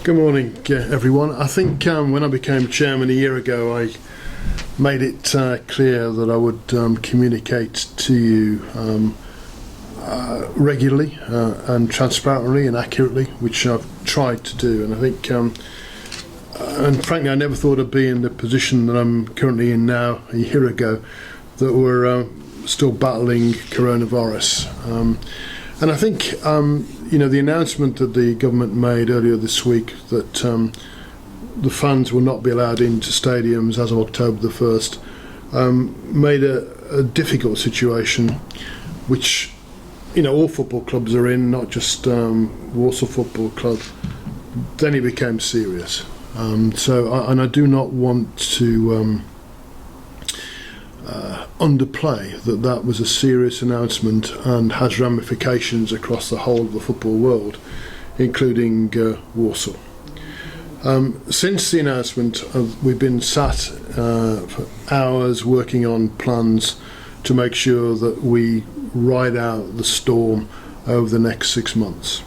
Good morning, everyone. I think when I became chairman a year ago, I made it clear that I would communicate to you regularly and transparently and accurately, which I've tried to do. And I think, and frankly, I never thought I'd be in the position that I'm currently in now a year ago, that we're still battling coronavirus. And I think, the announcement that the government made earlier this week that the fans will not be allowed into stadiums as of October the 1st made a difficult situation, which, all football clubs are in, not just Walsall Football Club. Then it became serious. And I do not want to underplay that was a serious announcement and has ramifications across the whole of the football world, including Walsall. Since the announcement, we've been sat for hours working on plans to make sure that we ride out the storm over the next 6 months.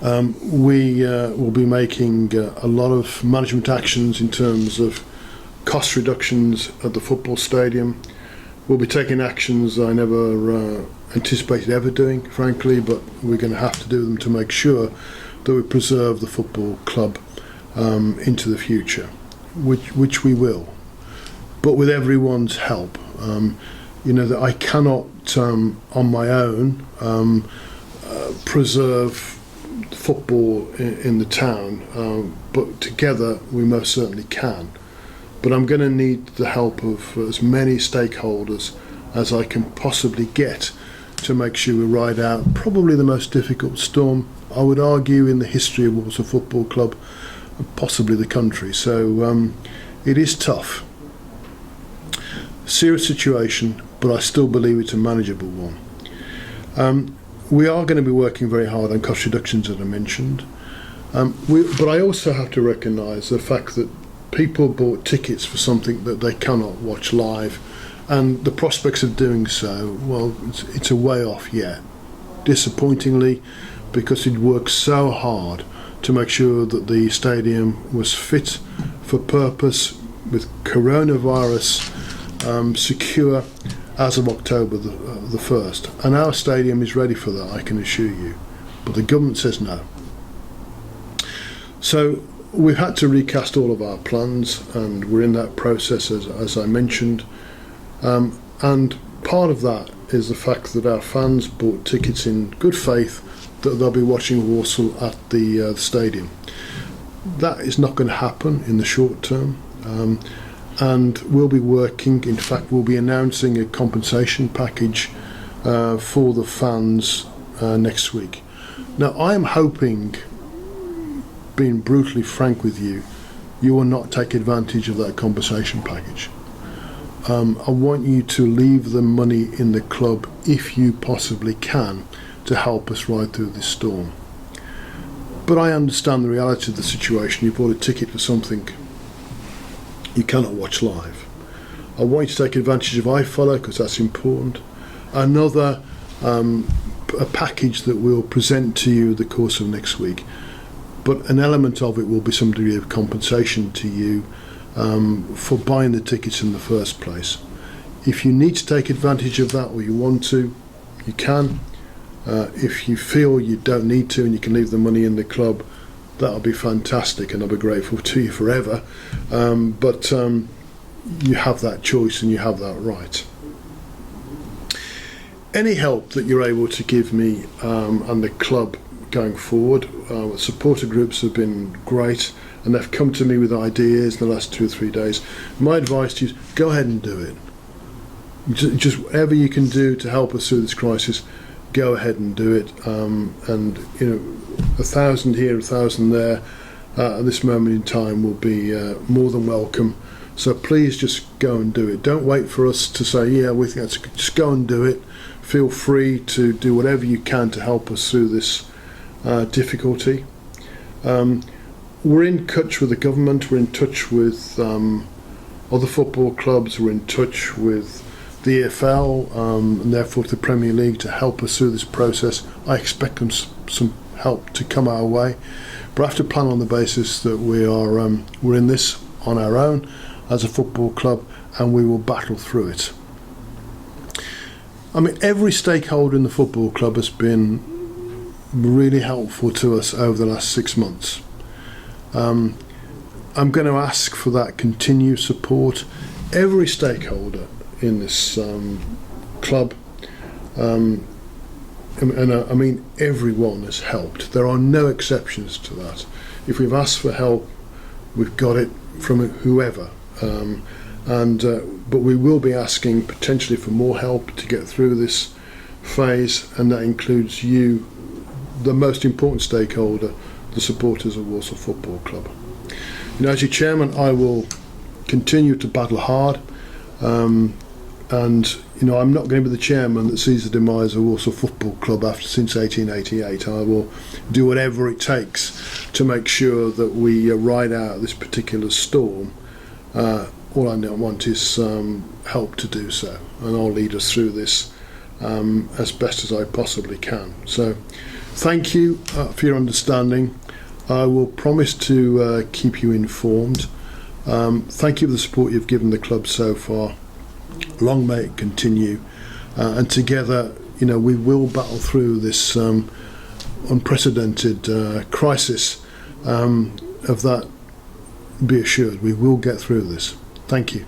We will be making a lot of management actions in terms of cost reductions at the football stadium. We'll be taking actions I never anticipated ever doing, frankly, but we're going to have to do them to make sure that we preserve the football club into the future, which we will, but with everyone's help. That I cannot on my own preserve football in the town, but together we most certainly can. But I'm going to need the help of as many stakeholders as I can possibly get to make sure we ride out probably the most difficult storm, I would argue, in the history of Walsall Football Club, and possibly the country. So it is tough. Serious situation, but I still believe it's a manageable one. We are going to be working very hard on cost reductions, as I mentioned. But I also have to recognise the fact that people bought tickets for something that they cannot watch live, and the prospects of doing so, well, it's a way off yet. Disappointingly, because it worked so hard to make sure that the stadium was fit for purpose with coronavirus secure as of October the 1st. And our stadium is ready for that, I can assure you. But the government says no. So we've had to recast all of our plans, and we're in that process, as I mentioned. And part of that is the fact that our fans bought tickets in good faith that they'll be watching Walsall at the stadium. That is not going to happen in the short term. And we'll be working, in fact, we'll be announcing a compensation package for the fans next week. Now, I am hoping, being brutally frank with you, you will not take advantage of that compensation package. I want you to leave the money in the club if you possibly can to help us ride through this storm. But I understand the reality of the situation. You bought a ticket for something you cannot watch live. I want you to take advantage of iFollow, because that's important. Another a package that we'll present to you in the course of next week. But an element of it will be some degree of compensation to you for buying the tickets in the first place. If you need to take advantage of that, or you want to, you can. If you feel you don't need to and you can leave the money in the club, that'll be fantastic, and I'll be grateful to you forever. But you have that choice and you have that right. Any help that you're able to give me and the club going forward, supporter groups have been great, and they've come to me with ideas in the last 2 or 3 days. My advice to you is go ahead and do it. Just whatever you can do to help us through this crisis, go ahead and do it. And 1,000 here, 1,000 there at this moment in time will be more than welcome. So please just go and do it. Don't wait for us to say, yeah, we think that's good. Just go and do it. Feel free to do whatever you can to help us through this difficulty. We're in touch with the government, we're in touch with other football clubs, we're in touch with the EFL and therefore the Premier League to help us through this process. I expect them some help to come our way, but I have to plan on the basis that we're in this on our own as a football club, and we will battle through it. I mean, every stakeholder in the football club has been really helpful to us over the last 6 months. I'm going to ask for that continued support. Every stakeholder in this club, and I mean everyone has helped. There are no exceptions to that. If we've asked for help, we've got it from whoever. But we will be asking potentially for more help to get through this phase, and that includes you, the most important stakeholder, the supporters of Walsall Football Club. You know, as your chairman, I will continue to battle hard, and you know, I'm not going to be the chairman that sees the demise of Walsall Football Club since 1888. I will do whatever it takes to make sure that we ride out this particular storm. All I want is help to do so, and I'll lead us through this as best as I possibly can. So thank you for your understanding. I will promise to keep you informed. Thank you for the support you've given the club so far. Long may it continue, and together, you know, we will battle through this unprecedented crisis. Of that, be assured, we will get through this. Thank you.